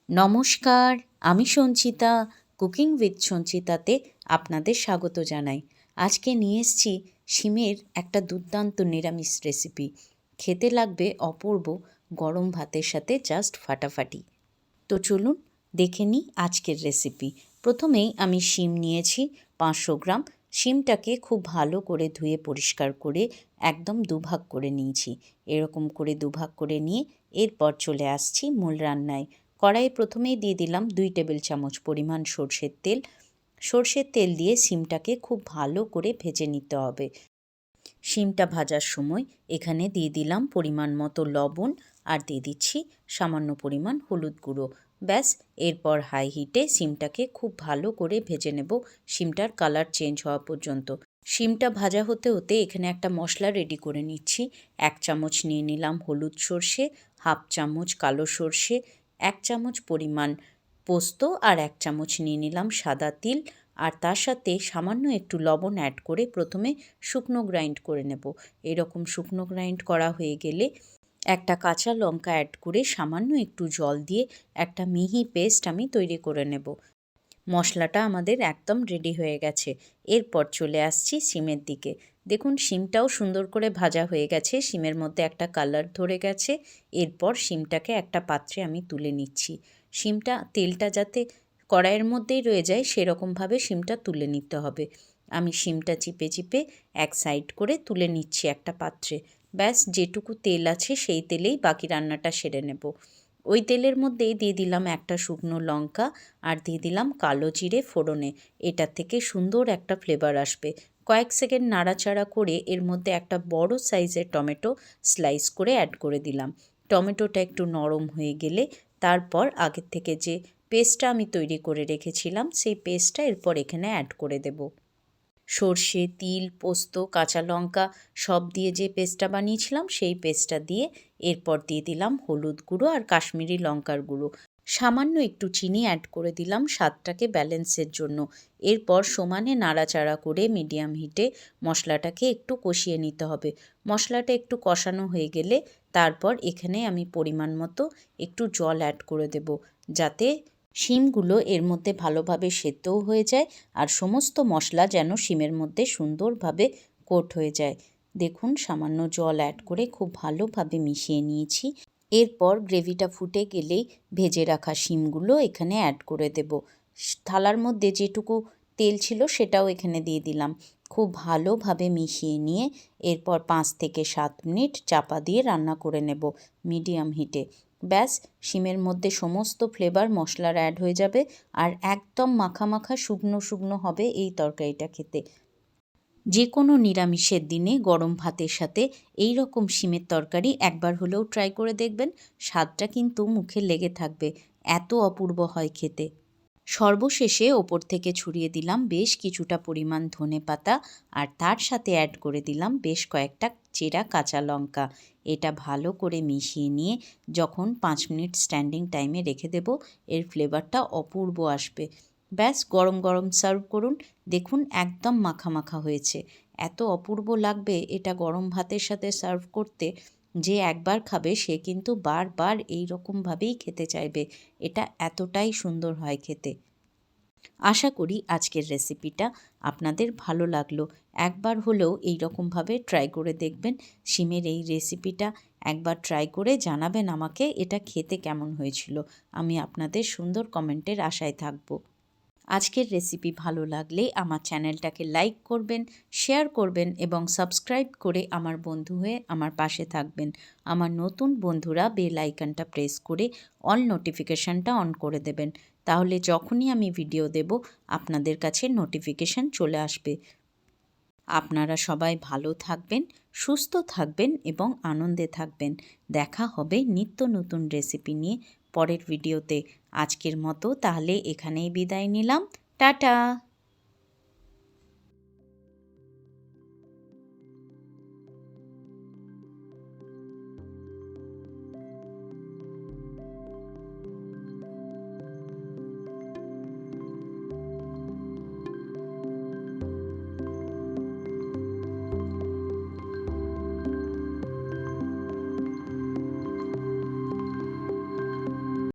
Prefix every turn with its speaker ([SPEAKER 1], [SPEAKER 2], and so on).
[SPEAKER 1] নমস্কার, আমি Sanchita. Cooking with সঞ্চিতাতে আপনাদের স্বাগত জানাই। আজকে নিয়ে এসেছি শিমের একটা দুর্দান্ত নিরামিষ রেসিপি। খেতে লাগবে অপূর্ব, গরম ভাতের সাথে জাস্ট ফাটাফাটি। তো চলুন দেখে নিই আজকের রেসিপি। প্রথমেই আমি শিম নিয়েছি 500 গ্রাম। শিমটাকে খুব ভালো করে ধুয়ে পরিষ্কার করে একদম দুভাগ করে নিয়েছি। এরকম করে দুভাগ করে নিয়ে এরপর চলে আসছি মূল রান্নায়। কড়াইয়ে প্রথমেই দিয়ে দিলাম 2 টেবিল চামচ পরিমাণ সরষের তেল। সরষের তেল দিয়ে শিমটাকে খুব ভালো করে ভেজে নিতে হবে। শিমটা ভাজার সময় এখানে দিয়ে দিলাম পরিমাণ মতো লবণ আর দিয়ে দিচ্ছি সামান্য পরিমাণ হলুদ গুঁড়ো। ব্যাস, এরপর হাই হিটে শিমটাকে খুব ভালো করে ভেজে নেব, শিমটার কালার চেঞ্জ হওয়া পর্যন্ত। শিমটা ভাজা হতে হতে এখানে একটা মশলা রেডি করে নিচ্ছি। 1 চামচ নিয়ে নিলাম হলুদ সর্ষে, হাফ চামচ কালো সর্ষে, 1 চামচ পরিমাণ পোস্ত আর 1 চামচ নিয়ে নিলাম সাদা তিল। আর তার সাথে সামান্য একটু লবণ অ্যাড করে প্রথমে শুকনো গ্রাইন্ড করে নেব। এরকম শুকনো গ্রাইন্ড করা হয়ে গেলে একটা কাঁচা লঙ্কা অ্যাড করে সামান্য একটু জল দিয়ে একটা মিহি পেস্ট আমি তৈরি করে নেব। মশলাটা আমাদের একদম রেডি হয়ে গেছে। এরপর চলে আসছি শিমের দিকে। দেখুন শিমটাও সুন্দর করে ভাজা হয়ে গেছে, শিমের মধ্যে একটা কালার ধরে গেছে। এরপর শিমটাকে একটা পাত্রে আমি তুলে নিচ্ছি। শিমটা তেলটা যাতে কড়াইয়ের মধ্যেই রয়ে যায় সেরকমভাবে শিমটা তুলে নিতে হবে। আমি শিমটা চিপে চিপে এক সাইড করে তুলে নিচ্ছি একটা পাত্রে। ব্যাস, যেটুকু তেল আছে সেই তেলেই বাকি রান্নাটা সেরে নেব। ওই তেলের মধ্যেই দিয়ে দিলাম একটা শুকনো লঙ্কা আর দিয়ে দিলাম কালো জিরে ফোড়নে। এটা থেকে সুন্দর একটা ফ্লেভার আসবে। কয়েক সেকেন্ড নাড়াচাড়া করে এর মধ্যে একটা বড় সাইজের টমেটো স্লাইস করে অ্যাড করে দিলাম। টমেটোটা একটু নরম হয়ে গেলে তারপর আগের থেকে যে পেস্টটা আমি তৈরি করে রেখেছিলাম সেই পেস্টটা এরপর এখানে অ্যাড করে দেব। সর্ষে, তিল, পোস্ত, কাঁচা লঙ্কা সব দিয়ে যে পেস্টটা বানিয়েছিলাম সেই পেস্টটা দিয়ে এরপর দিয়ে দিলাম হলুদ গুঁড়ো আর কাশ্মীরি লঙ্কার গুঁড়ো। সামান্য একটু চিনি অ্যাড করে দিলাম স্বাদটাকে ব্যালেন্সের জন্য। এরপর সমানে নাড়াচাড়া করে মিডিয়াম হিটে মশলাটাকে একটু কষিয়ে নিতে হবে। মশলাটা একটু কষানো হয়ে গেলে তারপর এখানে আমি পরিমাণ মতো একটু জল অ্যাড করে দেব, যাতে শিমগুলো এর মধ্যে ভালোভাবে সেদ্ধও হয়ে যায় আর সমস্ত মশলা যেন শিমের মধ্যে সুন্দরভাবে কোট হয়ে যায়। দেখুন সামান্য জল অ্যাড করে খুব ভালোভাবে মিশিয়ে নিয়েছি। এরপর গ্রেভিটা ফুটে গেলেই ভেজে রাখা শিমগুলো এখানে অ্যাড করে দেব। থালার মধ্যে যেটুকু তেল ছিল সেটাও এখানে দিয়ে দিলাম। খুব ভালোভাবে মিশিয়ে নিয়ে এরপর 5 থেকে 7 মিনিট চাপা দিয়ে রান্না করে নেব মিডিয়াম হিটে। ব্যাস, শিমের মধ্যে সমস্ত ফ্লেভার মশলার অ্যাড হয়ে যাবে আর একদম মাখা মাখা শুকনো শুকনো হবে এই তরকারিটা খেতে। যে কোনো নিরামিষের দিনে গরম ভাতের সাথে এই রকম শিমের তরকারি একবার হলেও ট্রাই করে দেখবেন। স্বাদটা কিন্তু মুখে লেগে থাকবে, এত অপূর্ব হয় খেতে। সর্বশেষে ওপর থেকে ছড়িয়ে দিলাম বেশ কিছুটা পরিমাণ ধনেপাতা আর তার সাথে অ্যাড করে দিলাম বেশ কয়েকটা চেরা কাঁচা লঙ্কা। এটা ভালো করে মিশিয়ে নিয়ে যখন 5 মিনিট স্ট্যান্ডিং টাইমে রেখে দেব, এর ফ্লেভারটা অপূর্ব আসবে। ব্যাস, গরম গরম সার্ভ করুন। দেখুন একদম মাখা মাখা হয়েছে, এত অপূর্ব লাগবে এটা গরম ভাতের সাথে সার্ভ করতে। যে একবার খাবে সে কিন্তু বারবার এই রকমভাবেই খেতে চাইবে, এটা এতটাই সুন্দর হয় খেতে। আশা করি আজকের রেসিপিটা আপনাদের ভালো লাগলো। একবার হলেও এই রকমভাবে ট্রাই করে দেখবেন। শিমের এই রেসিপিটা একবার ট্রাই করে জানাবেন আমাকে এটা খেতে কেমন হয়েছিল। আমি আপনাদের সুন্দর কমেন্টের আশায় থাকব। আজকের রেসিপি ভালো লাগলে আমার চ্যানেলটাকে লাইক করবেন, শেয়ার করবেন এবং সাবস্ক্রাইব করে আমার বন্ধু হয়ে আমার পাশে থাকবেন। আমার নতুন বন্ধুরা বেল আইকনটা প্রেস করে অল নোটিফিকেশানটা অন করে দেবেন, তাহলে যখনই আমি ভিডিও দেব আপনাদের কাছে নোটিফিকেশান চলে আসবে। আপনারা সবাই ভালো থাকবেন, সুস্থ থাকবেন এবং আনন্দে থাকবেন। দেখা হবে নিত্য নতুন রেসিপি নিয়ে পরের ভিডিওতে। আজকের মতো তাহলে এখানেই বিদায় নিলাম। টাটা।